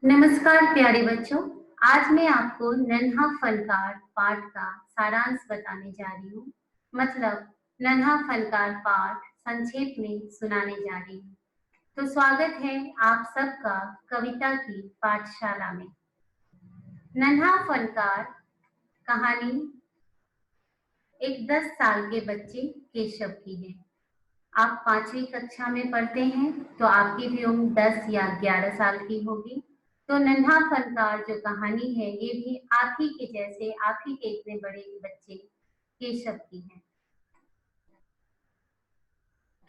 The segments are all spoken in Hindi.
नमस्कार प्यारे बच्चों। आज मैं आपको नन्हा फनकार पाठ का सारांश बताने जा रही हूँ। मतलब नन्हा फनकार पाठ संक्षेप में सुनाने जा रही हूँ। तो स्वागत है आप सबका कविता की पाठशाला में। नन्हा फनकार कहानी एक 10 साल के बच्चे केशव की है। आप 5वीं कक्षा में पढ़ते हैं तो आपकी भी उम्र 10 या 11 साल की होगी। तो नन्हा फनकार जो कहानी है ये भी आप ही के जैसे आप ही के इतने बड़े बच्चे केशव की है।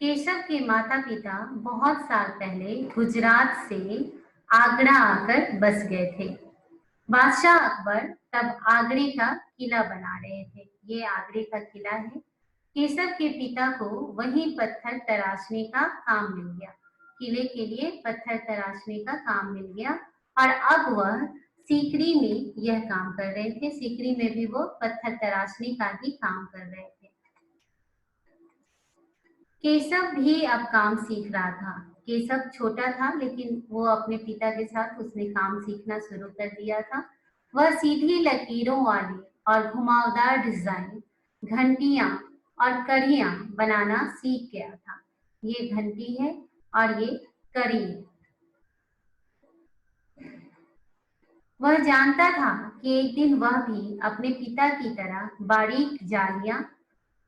केशव के माता पिता बहुत साल पहले गुजरात से आगरा आकर बस गए थे। बादशाह अकबर तब आगरे का किला बना रहे थे। ये आगरे का किला है। केशव के पिता को वहीं पत्थर तराशने का काम मिल गया। किले के लिए पत्थर तराशने का काम मिल गया और अब वह सीकरी में यह काम कर रहे थे। सीकरी में भी वो पत्थर तराशने का ही काम कर रहे थे। केशव भी अब काम सीख रहा था। केशव छोटा था लेकिन वो अपने पिता के साथ उसने काम सीखना शुरू कर दिया था। वह सीधी लकीरों वाली और घुमावदार डिजाइन, घंटियां और कड़ियां बनाना सीख गया था। ये घंटी है और ये कड़ी है। वह जानता था कि एक दिन वह भी अपने पिता की तरह बारीक जालियां,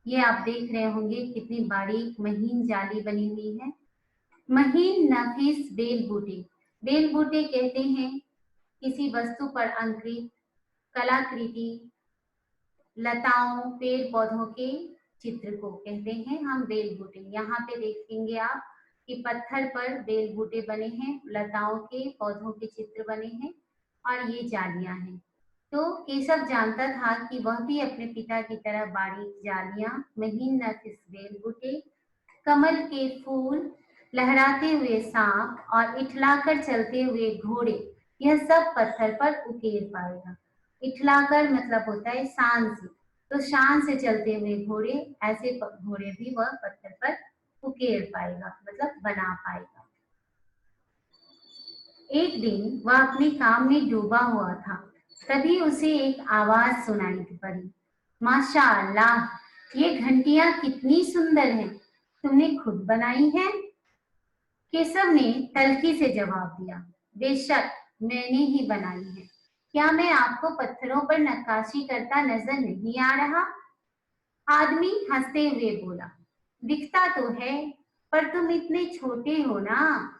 ये आप देख रहे होंगे कितनी बारीक महीन जाली बनी हुई है, महीन नफीस बेल बूटे। बेल बूटे कहते हैं किसी वस्तु पर अंकित कलाकृति, लताओं पेड़ पौधों के चित्र को कहते हैं हम बेल बूटे। यहाँ पे देखेंगे आप कि पत्थर पर बेल बूटे बने हैं, लताओं के पौधों के चित्र बने हैं और ये जालियां हैं। तो केशव जानता था कि वह भी अपने पिता की तरह बारीक जालियां, महीन नफीस बेल बूटे, कमल के फूल, लहराते हुए सांप और इठलाकर चलते हुए घोड़े, यह सब पत्थर पर उकेर पाएगा। इठलाकर मतलब होता है शान से, तो शान से चलते हुए घोड़े, ऐसे घोड़े भी वह पत्थर पर उकेर पाएगा, मतलब बना पाएगा। एक दिन वह अपने काम में डूबा हुआ था, तभी उसे एक आवाज सुनाई पड़ी, माशाअल्लाह, ये घंटियां कितनी सुंदर हैं, तुमने खुद बनाई है? केशव ने तल्खी से जवाब दिया, बेशक मैंने ही बनाई है। क्या मैं आपको पत्थरों पर नक्काशी करता नजर नहीं आ रहा? आदमी हंसते हुए बोला, दिखता तो है, पर तुम इतने छोटे हो ना।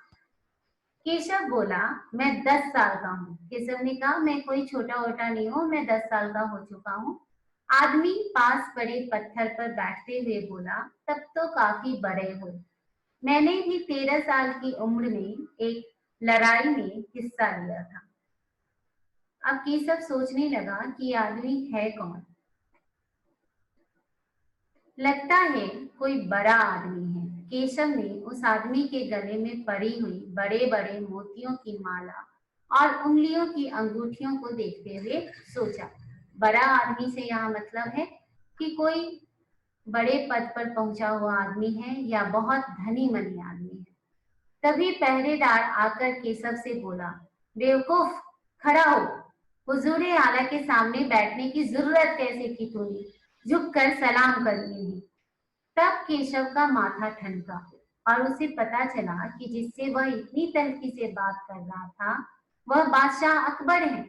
केशव बोला, मैं 10 साल का हूँ। केशव ने कहा, मैं कोई छोटा वोटा नहीं हूँ, मैं 10 साल का हो चुका हूँ। आदमी पास पड़े पत्थर पर बैठते हुए बोला, तब तो काफी बड़े हो। मैंने भी 13 साल की उम्र में एक लड़ाई में हिस्सा लिया था। अब केशव सोचने लगा कि ये आदमी है कौन। लगता है कोई बड़ा आदमी है। केशव ने उस आदमी के गले में पड़ी हुई बड़े बड़े मोतियों की माला और उंगलियों की अंगूठियों को देखते हुए सोचा। बड़ा आदमी से यहाँ मतलब है कि कोई बड़े पद पर पहुंचा हुआ आदमी है या बहुत धनी मनी आदमी है। तभी पहरेदार आकर केशव से बोला, बेवकूफ, खड़ा हो। हुजूरे आला के सामने बैठने की जरूरत कैसे की तूने? झुक कर सलाम कर ली। तब केशव का माथा ठनका और उसे पता चला कि जिससे वह इतनी तल्खी से बात कर रहा था वह बादशाह अकबर है।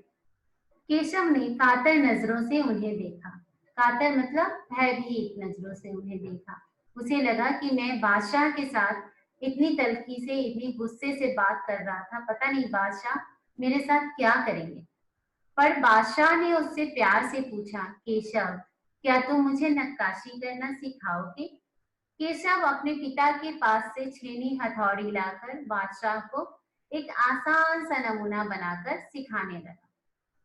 केशव ने कातर नजरों से उन्हें देखा। कातर मतलब भयभीत नजरों से उन्हें देखा। उसे लगा कि मैं बादशाह के साथ इतनी तल्खी से, इतनी गुस्से से बात कर रहा था, पता नहीं बादशाह मेरे साथ क्या करेंगे। पर बादशाह ने उससे प्यार से पूछा, केशव, क्या तुम मुझे नक्काशी करना सिखाओगे? केशव अपने पिता के पास से छेनी हथौड़ी लाकर बादशाह को एक आसान सा नमूना बनाकर सिखाने लगा।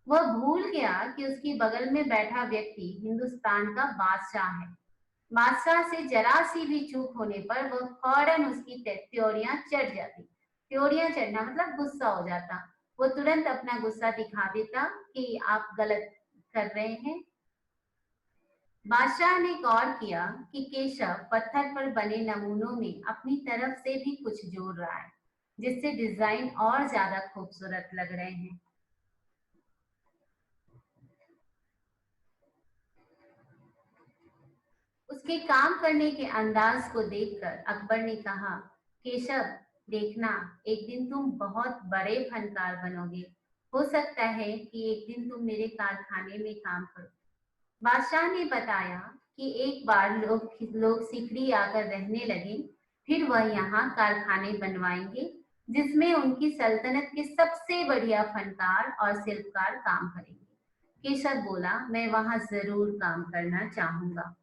वह भूल गया कि उसकी बगल में बैठा व्यक्ति हिंदुस्तान का बादशाह है। बादशाह से जरा सी भी चूक होने पर वह फौरन उसकी त्योरियां चढ़ जाती। त्योरियां चढ़ना मतलब गुस्सा हो जाता। वो तुरंत अपना गुस्सा दिखा देता कि आप गलत कर रहे हैं। बादशाह ने गौर किया कि केशव पत्थर पर बने नमूनों में अपनी तरफ से भी कुछ जोड़ रहा है। जिससे डिजाइन और ज्यादा खूबसूरत लग रहे हैं। उसके काम करने के अंदाज को देखकर अकबर ने कहा, केशव, देखना, एक दिन तुम बहुत बड़े फनकार बनोगे। हो सकता है कि एक दिन तुम मेरे कारखाने में काम करो। बादशाह ने बताया कि एक बार लोग लोग सिकरी आकर रहने लगे, फिर वह यहाँ कारखाने बनवाएंगे जिसमें उनकी सल्तनत के सबसे बढ़िया फनकार और शिल्पकार काम करेंगे। केशव बोला, मैं वहां जरूर काम करना चाहूंगा।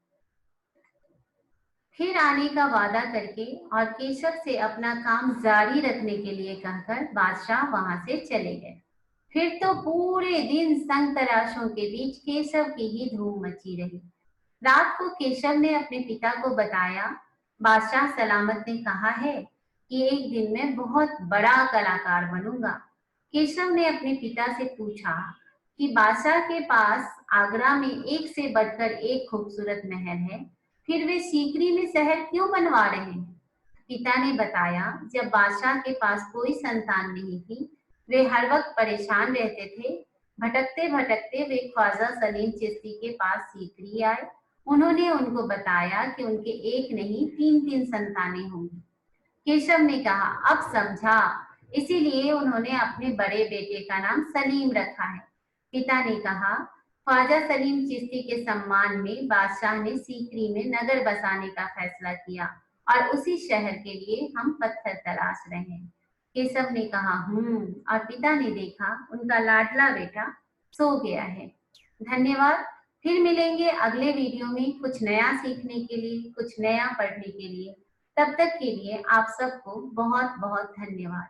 फिर आने का वादा करके और केशव से अपना काम जारी रखने के लिए कहकर बादशाह वहां से चले गए। फिर तो पूरे दिन संग तराशों के बीच केशव की ही धूम मची रही। रात को केशव ने अपने पिता को बताया, बादशाह सलामत ने कहा है कि एक दिन मैं बहुत बड़ा कलाकार बनूंगा। केशव ने अपने पिता से पूछा कि बादशाह के पास आगरा में एक से बढ़कर एक खूबसूरत महल है, फिर वे सीकरी में शहर क्यों बनवा रहे हैं? पिता ने बताया, जब बादशाह के पास कोई संतान नहीं थी, वे हर वक्त परेशान रहते थे। भटकते भटकते वे ख्वाजा सलीम चिश्ती के पास सीकरी आए। उन्होंने उनको बताया कि उनके एक नहीं तीन तीन संतानें होंगी। केशव ने कहा, अब समझा, इसीलिए उन्होंने अपने बड़े बेटे का नाम सलीम रखा है। पिता ने कहा, ख्वाजा सलीम चिश्ती के सम्मान में बादशाह ने सीकरी में नगर बसाने का फैसला किया और उसी शहर के लिए हम पत्थर तराश रहे हैं। केशव ने कहा, और पिता ने देखा उनका लाडला बेटा सो गया है। धन्यवाद। फिर मिलेंगे अगले वीडियो में कुछ नया सीखने के लिए, कुछ नया पढ़ने के लिए। तब तक के लिए आप सबको बहुत बहुत धन्यवाद।